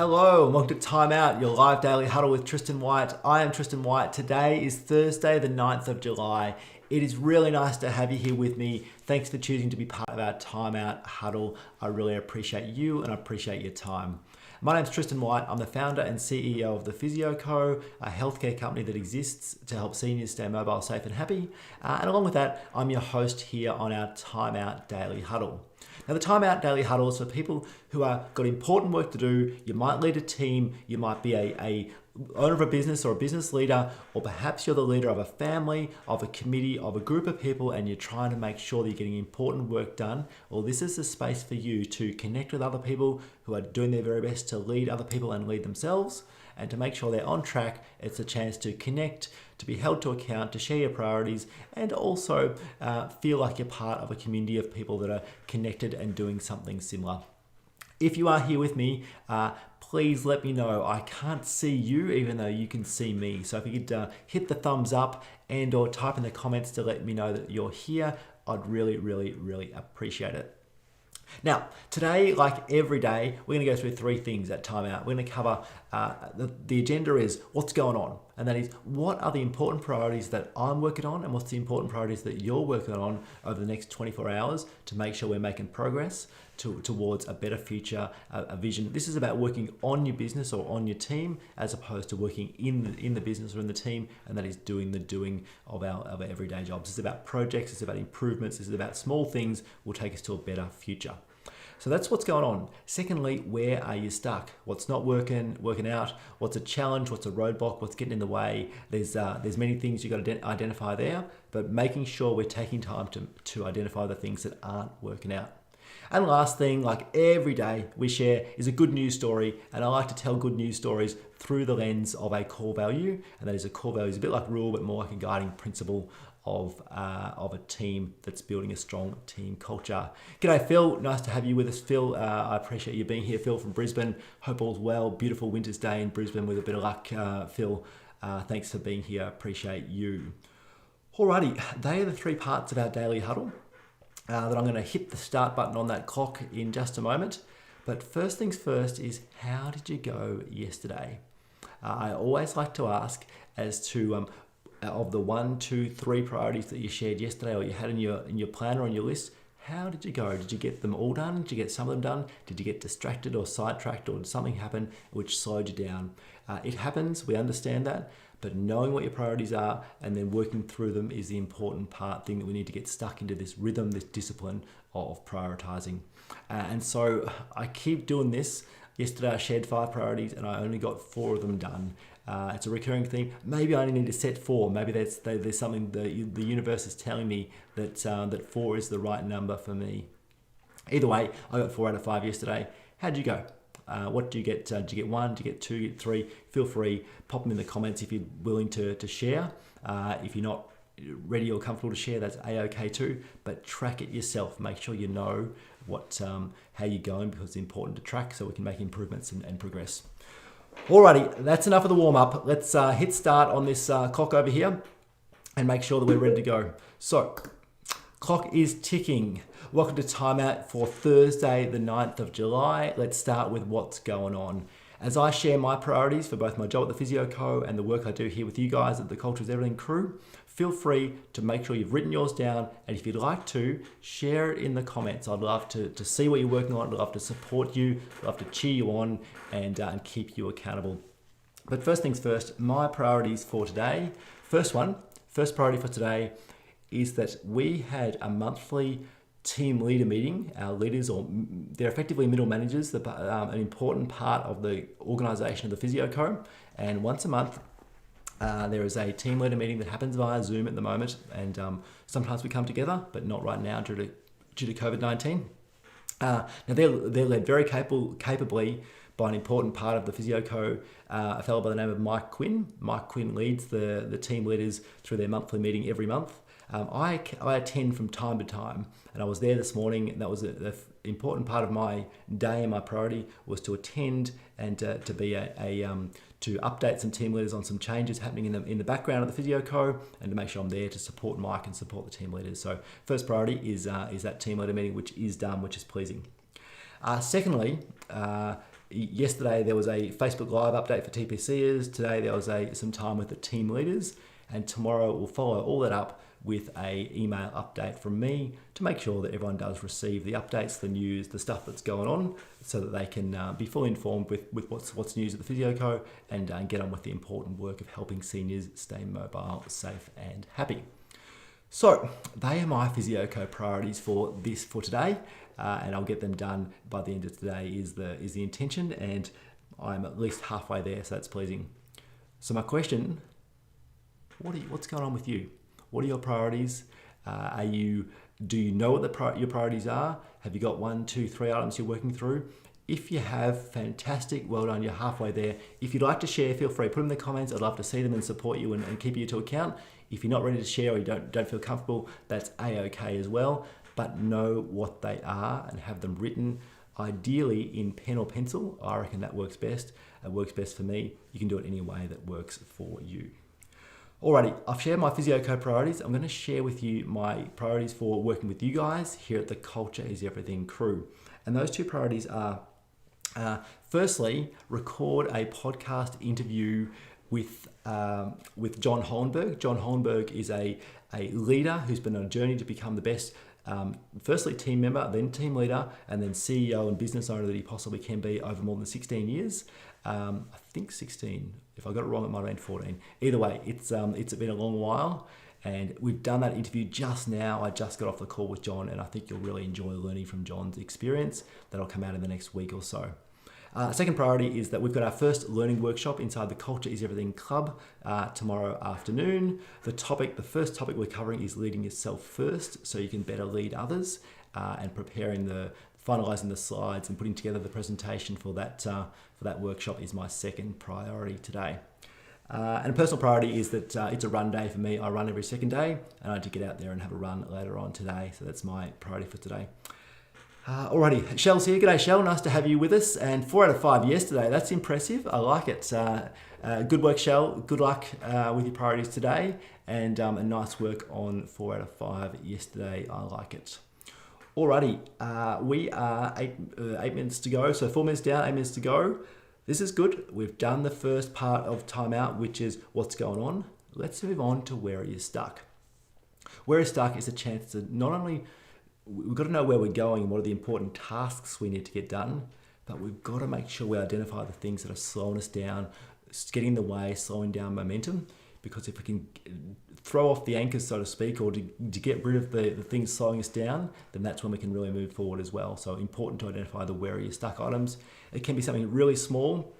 Hello and welcome to Timeout, your live daily huddle with Tristan White. I am Tristan White. Today is Thursday, the 9th of July. It is really nice to have you here with me. Thanks for choosing to be part of our Timeout huddle. I really appreciate you and I appreciate your time. My name is Tristan White. I'm the founder and CEO of the Physio Co, a healthcare company that exists to help seniors stay mobile, safe and happy. And along with that, I'm your host here on our Timeout Daily Huddle. Now, the Timeout Daily Huddle is for people who are got important work to do. You might lead a team, you might be a owner of a business or a business leader, or perhaps you're the leader of a family, of a committee, of a group of people, and you're trying to make sure that you're getting important work done. Well, this is the space for you to connect with other people who are doing their very best to lead other people and lead themselves, and to make sure they're on track. It's a chance to connect, to be held to account, to share your priorities, and also feel like you're part of a community of people that are connected and doing something similar. If you are here with me, please let me know. I can't see you even though you can see me. So if you could hit the thumbs up and or type in the comments to let me know that you're here, I'd really appreciate it. Now, today, like every day, we're going to go through three things at Timeout. We're going to cover, the agenda is what's going on. And that is, what are the important priorities that I'm working on and what's the important priorities that you're working on over the next 24 hours to make sure we're making progress towards a better future, a vision. This is about working on your business or on your team as opposed to working in the business or in the team, and that is doing the doing of our everyday jobs. It's about projects, it's about improvements, it's about small things will take us to a better future. So that's what's going on. Secondly, where are you stuck? What's not working out? What's a challenge? What's a roadblock? What's getting in the way? There's many things you've got to identify there, but making sure we're taking time to identify the things that aren't working out. And last thing, like every day we share, is a good news story. And I like to tell good news stories through the lens of a core value. And that is a core value. It's a bit like rule, but more like a guiding principle of a team that's building a strong team culture. G'day, Phil. Nice to have you with us, Phil. I appreciate you being here, Phil, from Brisbane. Hope all's well. Beautiful winter's day in Brisbane with a bit of luck, Phil. Thanks for being here. Appreciate you. Alrighty, they are the three parts of our daily huddle. That I'm going to hit the start button on that clock in just a moment. But first things first is, how did you go yesterday? I always like to ask as to of the 1, 2, 3 priorities that you shared yesterday or you had in your plan or on your list, how did you go? Did you get them all done? Did you get some of them done? Did you get distracted or sidetracked, or did something happen which slowed you down? It happens, we understand that, but knowing what your priorities are and then working through them is the important thing that we need to get stuck into this rhythm, this discipline of prioritizing. And so I keep doing this. Yesterday I shared 5 priorities and I only got 4 of them done. It's a recurring thing. Maybe I only need to set 4. Maybe there's something the universe is telling me that 4 is the right number for me. Either way, I got 4 out of 5 yesterday. How'd you go? What do you get? Did you get 1? Did you get 2? Did you get 3? Feel free, pop them in the comments if you're willing to share. If you're not ready or comfortable to share, that's A-OK too. But track it yourself. Make sure you know how you're going, because it's important to track so we can make improvements and progress. Alrighty, that's enough of the warm-up. Let's hit start on this clock over here and make sure that we're ready to go. So, clock is ticking. Welcome to Timeout for Thursday, the 9th of July. Let's start with what's going on. As I share my priorities for both my job at the Physio Co and the work I do here with you guys at the Culture is Everything crew, feel free to make sure you've written yours down, and if you'd like to, share it in the comments. I'd love to see what you're working on. I'd love to support you. I'd love to cheer you on and keep you accountable. But first things first, my priorities for today. First priority for today is that we had a monthly team leader meeting. Our leaders, or they're effectively middle managers, an important part of the organisation of the Physio Co. And once a month, there is a team leader meeting that happens via Zoom at the moment, and sometimes we come together, but not right now due to COVID-19. Now they're led very capably by an important part of the Physio Co, a fellow by the name of Mike Quinn. Mike Quinn leads the team leaders through their monthly meeting every month. I attend from time to time, and I was there this morning, and that was an important part of my day, and my priority was to attend and to be to update some team leaders on some changes happening in the background of the Physio Co, and to make sure I'm there to support Mike and support the team leaders. So first priority is that team leader meeting, which is done, which is pleasing. Secondly, Yesterday there was a Facebook Live update for TPCers. Today there was some time with the team leaders, and tomorrow we'll follow all that up with a email update from me to make sure that everyone does receive the updates, the news, the stuff that's going on, so that they can be fully informed with what's news at the PhysioCo and get on with the important work of helping seniors stay mobile, safe and happy. So they are my PhysioCo priorities for today, and I'll get them done by the end of today is the intention, and I'm at least halfway there, so that's pleasing. So my question, what's going on with you? What are your priorities? Do you know what your priorities are? Have you got 1, 2, 3 items you're working through? If you have, fantastic, well done, you're halfway there. If you'd like to share, feel free, put them in the comments. I'd love to see them and support you and keep you to account. If you're not ready to share or you don't feel comfortable, that's A-okay as well. But know what they are and have them written, ideally in pen or pencil. I reckon that works best. It works best for me. You can do it any way that works for you. Alrighty, I've shared my PhysioCo priorities. I'm going to share with you my priorities for working with you guys here at the Culture is Everything crew. And those 2 priorities are, firstly, record a podcast interview with John Hollenberg. John Hollenberg is a leader who's been on a journey to become the best, firstly team member, then team leader, and then CEO and business owner that he possibly can be over more than 16 years. I think 16. If I got it wrong, it might have been 14. Either way, it's been a long while, and we've done that interview just now. I just got off the call with John, and I think you'll really enjoy learning from John's experience. That'll come out in the next week or so. Second priority is that we've got our first learning workshop inside the Culture is Everything Club tomorrow afternoon. The first topic we're covering is leading yourself first, so you can better lead others, and finalising the slides and putting together the presentation for that workshop is my second priority today. And a personal priority is that it's a run day for me. I run every second day, and I need to get out there and have a run later on today. So that's my priority for today. Alrighty, Shell's here. G'day, Shell. Nice to have you with us. And 4 out of 5 yesterday. That's impressive. I like it. Good work, Shell. Good luck with your priorities today. And nice work on 4 out of 5 yesterday. I like it. Alrighty, we are 8 minutes to go. So 4 minutes down, 8 minutes to go. This is good. We've done the first part of Timeout, which is what's going on. Let's move on to where are you stuck. Where are you stuck is a chance to not only, we've got to know where we're going and what are the important tasks we need to get done, but we've got to make sure we identify the things that are slowing us down, getting in the way, slowing down momentum. Because if we can throw off the anchors, so to speak, or to get rid of the things slowing us down, then that's when we can really move forward as well. So important to identify the where are you stuck items. It can be something really small,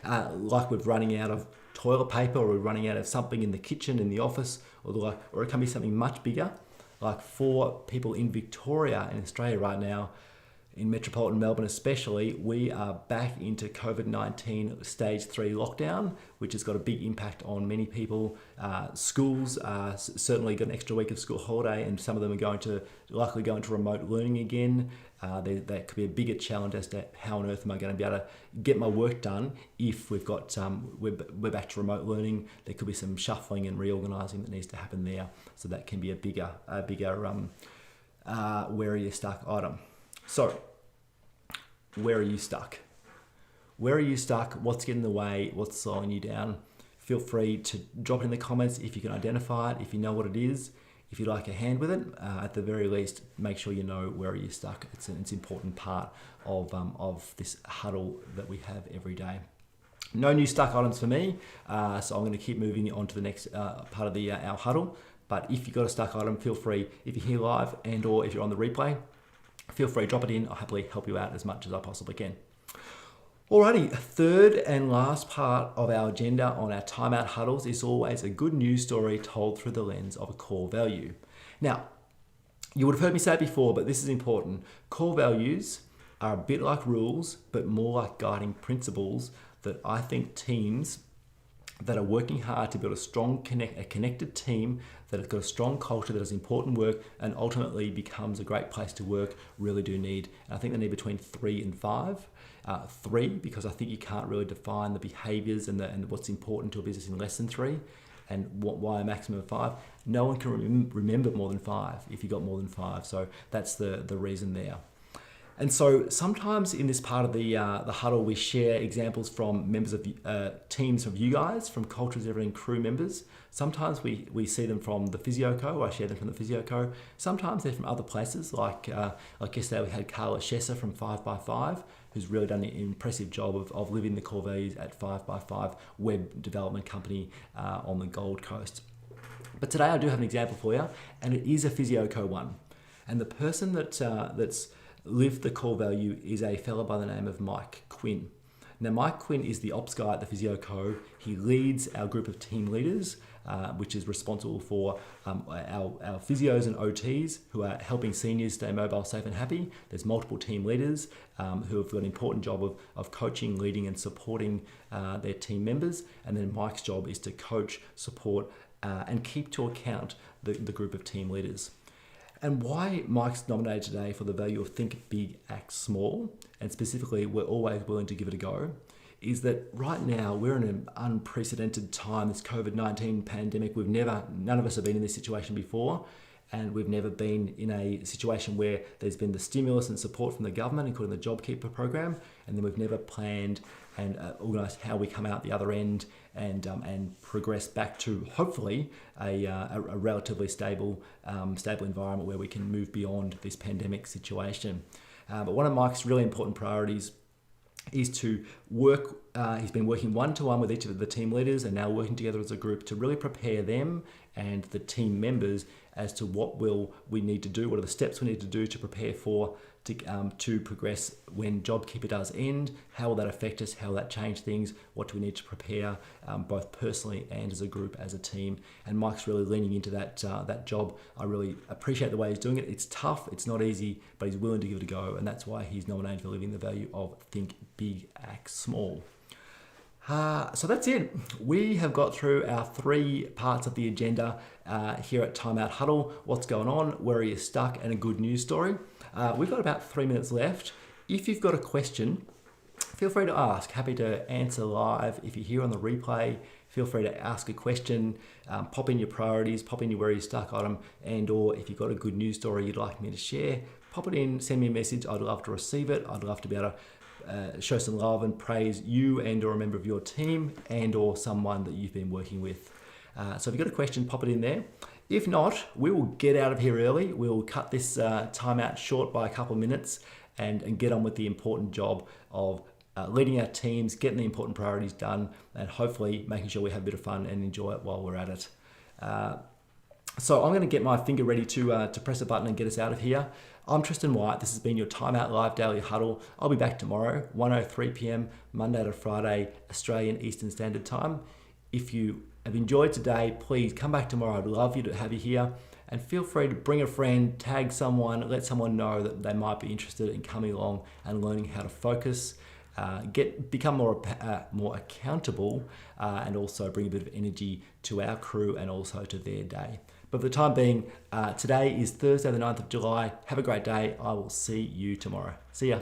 like we're running out of toilet paper, or we're running out of something in the kitchen, in the office, or it can be something much bigger. Like for people in Victoria and Australia right now, in metropolitan Melbourne especially, we are back into COVID-19 stage 3 lockdown, which has got a big impact on many people. Schools certainly got an extra week of school holiday, and some of them are likely going to remote learning again. That could be a bigger challenge as to how on earth am I going to be able to get my work done if we've got we're back to remote learning. There could be some shuffling and reorganising that needs to happen there. So that can be a bigger where are you stuck item. So, where are you stuck? Where are you stuck? What's getting in the way? What's slowing you down? Feel free to drop it in the comments if you can identify it, if you know what it is. If you'd like a hand with it, at the very least, make sure you know where are you stuck. It's an important part of this huddle that we have every day. No new stuck items for me, so I'm going to keep moving on to the next part of our huddle. But if you've got a stuck item, feel free, if you're here live and or if you're on the replay, feel free, drop it in. I'll happily help you out as much as I possibly can. Alrighty, third and last part of our agenda on our Timeout huddles is always a good news story told through the lens of a core value. Now, you would have heard me say it before, but this is important. Core values are a bit like rules, but more like guiding principles that I think teams that are working hard to build a connected team that has got a strong culture that does important work and ultimately becomes a great place to work really do need. And I think they need between 3 and 5. 3, because I think you can't really define the behaviors and what's important to a business in less than 3. And why a maximum of 5? No one can remember more than 5 if you got more than 5. So that's the reason there. And so sometimes in this part of the huddle, we share examples from members of teams of you guys, from Cultures Everything crew members. Sometimes we see them from the Physio Co. I share them from the Physio Co. Sometimes they're from other places, like yesterday we had Carla Shesser from 5x5, who's really done an impressive job of living the core values at 5x5 web development company on the Gold Coast. But today I do have an example for you, and it is a Physio Co. one. And the person that's lived the core value is a fellow by the name of Mike Quinn. Now, Mike Quinn is the ops guy at the Physio Co. He leads our group of team leaders, which is responsible for our physios and OTs who are helping seniors stay mobile, safe and happy. There's multiple team leaders who have got an important job of coaching, leading and supporting their team members. And then Mike's job is to coach, support and keep to account the group of team leaders. And why Mike's nominated today for the value of think big, act small, and specifically we're always willing to give it a go, is that right now we're in an unprecedented time, this COVID-19 pandemic. None of us have been in this situation before, and we've never been in a situation where there's been the stimulus and support from the government, including the JobKeeper program, and then we've never planned and organised how we come out the other end and progress back to hopefully a relatively stable environment where we can move beyond this pandemic situation. But one of Mike's really important priorities is to work, he's been working one-to-one with each of the team leaders and now working together as a group to really prepare them and the team members as to what we need to do, what are the steps we need to do to prepare to progress when JobKeeper does end. How will that affect us? How will that change things? What do we need to prepare both personally and as a group, as a team? And Mike's really leaning into that job. I really appreciate the way he's doing it. It's tough, it's not easy, but he's willing to give it a go, and that's why he's nominated for living the value of think big, act small. So that's it. We have got through our 3 parts of the agenda here at Timeout Huddle. What's going on, where are you stuck, and a good news story. We've got about 3 minutes left. If you've got a question, feel free to ask. Happy to answer live. If you're here on the replay, feel free to ask a question, pop in your priorities, pop in your where you're stuck item, and or if you've got a good news story you'd like me to share, pop it in, send me a message. I'd love to receive it. I'd love to be able to show some love and praise you and or a member of your team and or someone that you've been working with. So if you've got a question, pop it in there. If not, we will get out of here early. We'll cut this timeout short by a couple of minutes and get on with the important job of leading our teams, getting the important priorities done, and hopefully making sure we have a bit of fun and enjoy it while we're at it. So I'm going to get my finger ready to press a button and get us out of here. I'm Tristan White. This has been your Timeout Live Daily Huddle. I'll be back tomorrow, 1:03 p.m, Monday to Friday, Australian Eastern Standard Time. If you have enjoyed today, please come back tomorrow. I'd love to have you here. And feel free to bring a friend, tag someone, let someone know that they might be interested in coming along and learning how to focus, become more accountable, and also bring a bit of energy to our crew and also to their day. But for the time being, today is Thursday, the 9th of July. Have a great day. I will see you tomorrow. See ya.